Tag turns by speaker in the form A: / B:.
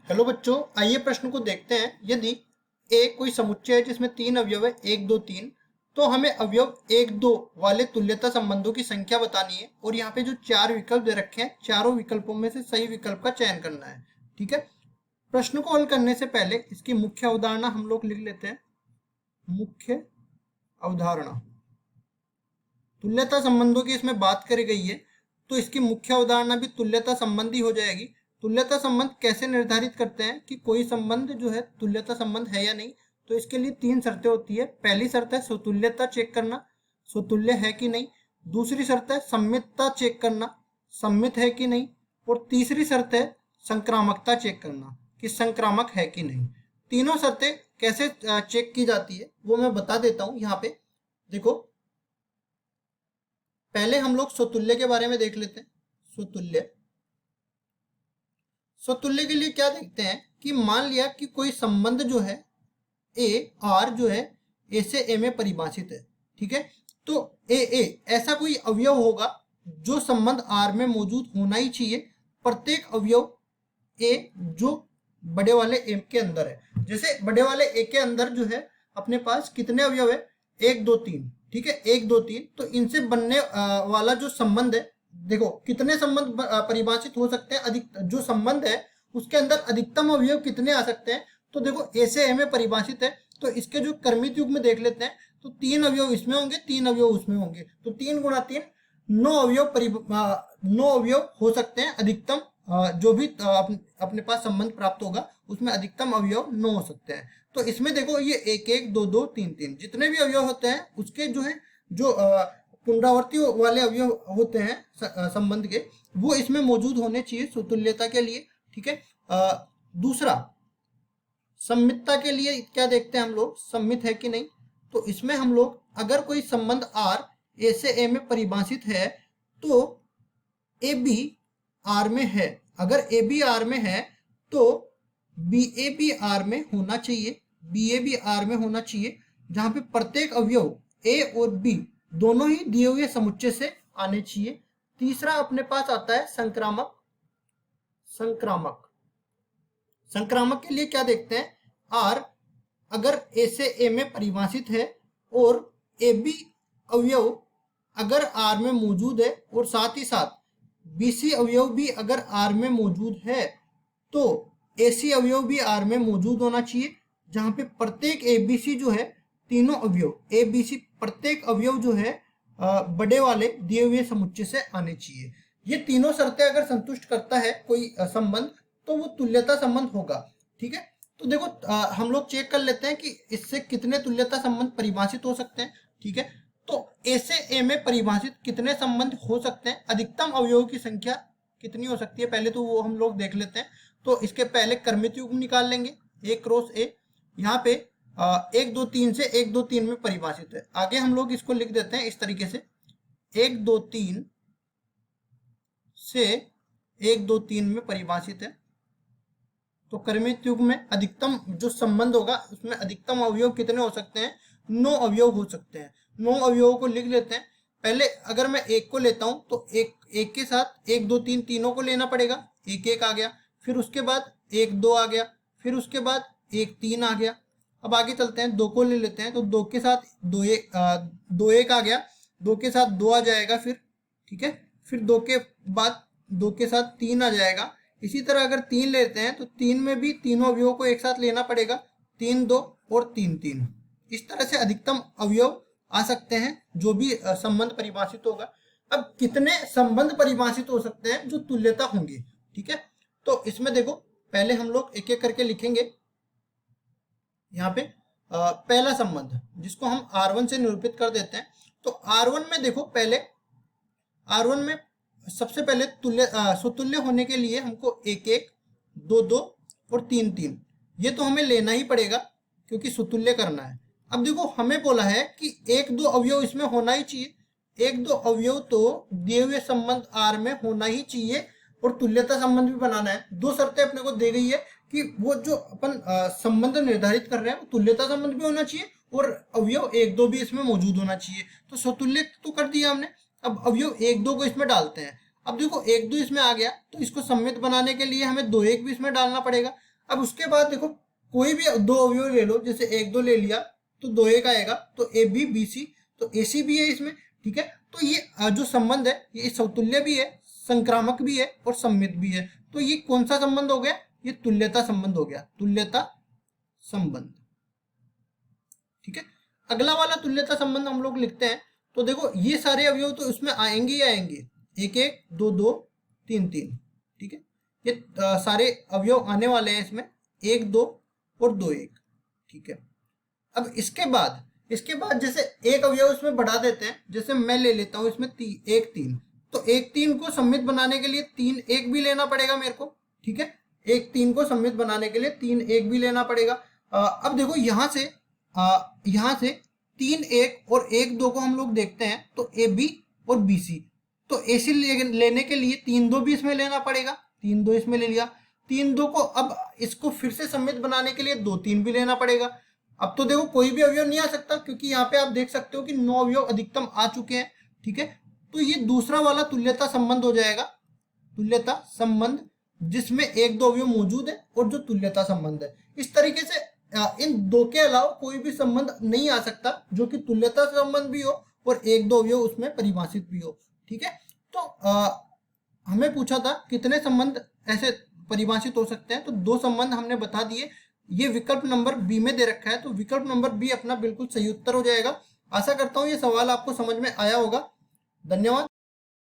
A: Hello बच्चों, आइए प्रश्न को देखते हैं। यदि ए कोई समुच्चय है जिसमें तीन अवयव है, एक दो तीन, तो हमें अवयव एक दो वाले तुल्यता संबंधों की संख्या बतानी है और यहाँ पे जो चार विकल्प दे रखे हैं, चारों विकल्पों में से सही विकल्प का चयन करना है। ठीक है, प्रश्न को हल करने से पहले इसकी मुख्य अवधारणा हम लोग लिख लेते हैं। मुख्य अवधारणा, तुल्यता संबंधों की इसमें बात करी गई है, तो इसकी मुख्य अवधारणा भी तुल्यता संबंधी हो जाएगी। तुल्यता संबंध कैसे निर्धारित करते हैं कि कोई संबंध जो है तुल्यता संबंध है या नहीं, तो इसके लिए तीन शर्तें होती है। पहली शर्त है स्वतुल्यता चेक करना, स्वतुल्य है कि नहीं। दूसरी शर्त है सम्मितता चेक करना, सम्मित है कि नहीं। और तीसरी शर्त है संक्रामकता चेक करना कि संक्रामक है कि नहीं। तीनों शर्तें कैसे चेक की जाती है वो मैं बता देता हूं। यहाँ पे देखो, पहले हम लोग स्वतुल्य के बारे में देख लेते हैं। स्वतुल्य, स्वतुल्य के लिए क्या देखते हैं कि मान लिया कि कोई संबंध जो है ए आर जो है ए से ए में परिभाषित है। ठीक है, तो ए ऐसा कोई अवयव होगा जो संबंध आर में मौजूद होना ही चाहिए। प्रत्येक अवयव ए जो बड़े वाले ए के अंदर है। जैसे बड़े वाले ए के अंदर जो है अपने पास कितने अवयव है, एक दो तीन। ठीक है, एक दो तीन, तो इनसे बनने वाला जो संबंध है, देखो कितने संबंध परिभाषित हो सकते हैं। अधिक जो संबंध है उसके अंदर अधिकतम अवयव कितने आ सकते हैं, तो देखो ए से ए में परिभाषित है, तो इसके जो क्रमित युग्म में देख लेते हैं, तो तीन अवयव इसमें होंगे, तीन अवयव उसमें होंगे, तो तीन गुणा तीन, नौ अवयव हो सकते हैं अधिकतम। जो भी अपने पास संबंध प्राप्त होगा उसमें अधिकतम अवयव 9 हो सकते हैं। तो इसमें देखो ये एक एक दो दो तीन तीन जितने भी अवयव होते हैं उसके जो है जो पुनरावर्ती वाले अवयव होते हैं संबंध के, वो इसमें मौजूद होने चाहिए स्वतुल्यता के लिए। ठीक है, दूसरा सम्मितता के लिए क्या देखते हैं हम लोग, सम्मित है कि नहीं। तो इसमें हम लोग अगर कोई संबंध आर ए से ए में परिभाषित है तो ए बी आर में है। अगर ए बी आर में है तो बी ए बी आर में होना चाहिए, बी ए बी आर में होना चाहिए, जहां पे प्रत्येक अवयव ए और बी दोनों ही दिए हुए समुच्चय से आने चाहिए। तीसरा अपने पास आता है संक्रामक। संक्रामक, संक्रामक के लिए क्या देखते हैं, आर अगर ए से ए में परिभाषित है और ए बी अवयव अगर आर में मौजूद है और साथ ही साथ बीसी अवयव भी अगर आर में मौजूद है, तो एसी अवयव भी आर में मौजूद होना चाहिए, जहां पे प्रत्येक एबीसी जो है, तीनों अवयव एबीसी प्रत्येक अवयव जो है बड़े वाले दिए हुए समुच्चय से आने चाहिए। ये तीनों शर्तें अगर संतुष्ट करता है कोई संबंध, तो वो तुल्यता संबंध होगा। ठीक है, तो देखो हम लोग चेक कर लेते हैं कि इससे कितने तुल्यता संबंध परिभाषित हो सकते हैं। ठीक है, तो ए से ए में परिभाषित कितने संबंध हो सकते हैं, अधिकतम अवयवों की संख्या कितनी हो सकती है, पहले तो वो हम लोग देख लेते हैं। तो इसके पहले क्रमित युग्म निकाल लेंगे, ए क्रॉस ए। यहाँ पे एक दो तीन से एक दो तीन में परिभाषित है। आगे हम लोग इसको लिख देते हैं इस तरीके से, एक दो तीन से एक दो तीन में परिभाषित है। तो क्रमित युग्म में अधिकतम जो संबंध होगा उसमें अधिकतम अवयव कितने हो सकते हैं, 9 अवयव हो सकते हैं। 9 अवयवों को लिख लेते हैं। पहले अगर मैं एक को लेता हूं तो एक के साथ एक दो तीन तीनों को लेना पड़ेगा, एक एक आ गया, फिर उसके बाद एक दो आ गया, फिर उसके बाद एक तीन आ गया। अब आगे चलते हैं, दो को ले लेते हैं, तो दो के साथ दो एक आ गया, दो के साथ दो आ जाएगा फिर। ठीक है, फिर दो के बाद दो के साथ तीन आ जाएगा। इसी तरह अगर तीन लेते हैं तो तीन में भी तीनों अवयवों को एक साथ लेना पड़ेगा, तीन दो और तीन तीन। इस तरह से अधिकतम अवयव आ सकते हैं जो भी संबंध परिभाषित होगा। अब कितने संबंध परिभाषित हो सकते हैं जो तुल्यता होंगे। ठीक है, तो इसमें देखो पहले हम लोग एक एक करके लिखेंगे। यहाँ पे पहला संबंध जिसको हम R1 से निरूपित कर देते हैं। तो R1 में देखो, पहले R1 में सबसे पहले स्वतुल्य होने के लिए हमको एक एक दो दो और तीन तीन, ये तो हमें लेना ही पड़ेगा क्योंकि स्वतुल्य करना है। अब देखो हमें बोला है कि एक दो अवयव इसमें होना ही चाहिए, एक दो अवयव तो दिए हुए संबंध आर में होना ही चाहिए और तुल्यता संबंध भी बनाना है। दो शर्तें अपने को दी गई है कि वो जो अपन संबंध निर्धारित कर रहे हैं तुल्यता संबंध भी होना चाहिए और अवयव एक दो भी इसमें मौजूद होना चाहिए। तो स्वतुल्य तो कर दिया हमने, अब अवयव एक दो को इसमें डालते हैं। अब देखो एक दो इसमें आ गया तो इसको सम्मित बनाने के लिए हमें दो एक भी इसमें डालना पड़ेगा। अब उसके बाद देखो कोई भी दो अवयव ले लो, जैसे 1 2 ले लिया तो 2 1 आएगा, तो ए बी बी सी, तो ए सी भी है इसमें, ठीक है। तो ये जो संबंध है ये समतुल्य भी है, संक्रामक भी है और सममित भी है। तो ये कौन सा संबंध हो गया, ये तुल्यता संबंध हो गया, तुल्यता संबंध, ठीक है। अगला वाला तुल्यता संबंध हम लोग लिखते हैं, तो देखो ये सारे अवयव तो इसमें आएंगे ही आएंगे, 1 1 2 2 3 3, ठीक है। ये सारे अवयव आने वाले हैं इसमें, 1 2 और 2 1, ठीक है। अब इसके बाद जैसे एक अवयव इसमें बढ़ा देते हैं, जैसे मैं ले लेता हूं इसमें 1 3, तो 1 3 को सममित बनाने के लिए 3 1 भी लेना पड़ेगा मेरे को, ठीक है। 1 3 को सममित बनाने के लिए 3 1 भी लेना पड़ेगा। अब देखो यहाँ से 3 1 और 1 2 को हम लोग देखते हैं, तो ए बी और बी सी, तो ए सी लेने के लिए 3 2 भी इसमें लेना पड़ेगा, 3 2 इसमें ले लिया, 3 2 को अब इसको फिर से सममित बनाने के लिए 2 3 भी लेना पड़ेगा। अब तो देखो कोई भी अवयव नहीं आ सकता, क्योंकि यहाँ पे आप देख सकते हो कि 9 अवयव अधिकतम आ चुके हैं, ठीक है। तो ये दूसरा वाला तुल्यता संबंध हो जाएगा, तुल्यता संबंध, जिसमें 1 2 अवयव मौजूद है और जो तुल्यता संबंध है। इस तरीके से इन दो के अलावा कोई भी संबंध नहीं आ सकता जो कि तुल्यता संबंध भी हो और 1 2 अवयव उसमें परिभाषित भी हो, ठीक है। तो हमें पूछा था कितने संबंध ऐसे परिभाषित हो सकते हैं, तो 2 संबंध हमने बता दिए। ये विकल्प नंबर बी में दे रखा है, तो विकल्प नंबर बी अपना बिल्कुल सही उत्तर हो जाएगा। आशा करता हूं ये सवाल आपको समझ में आया होगा। धन्यवाद।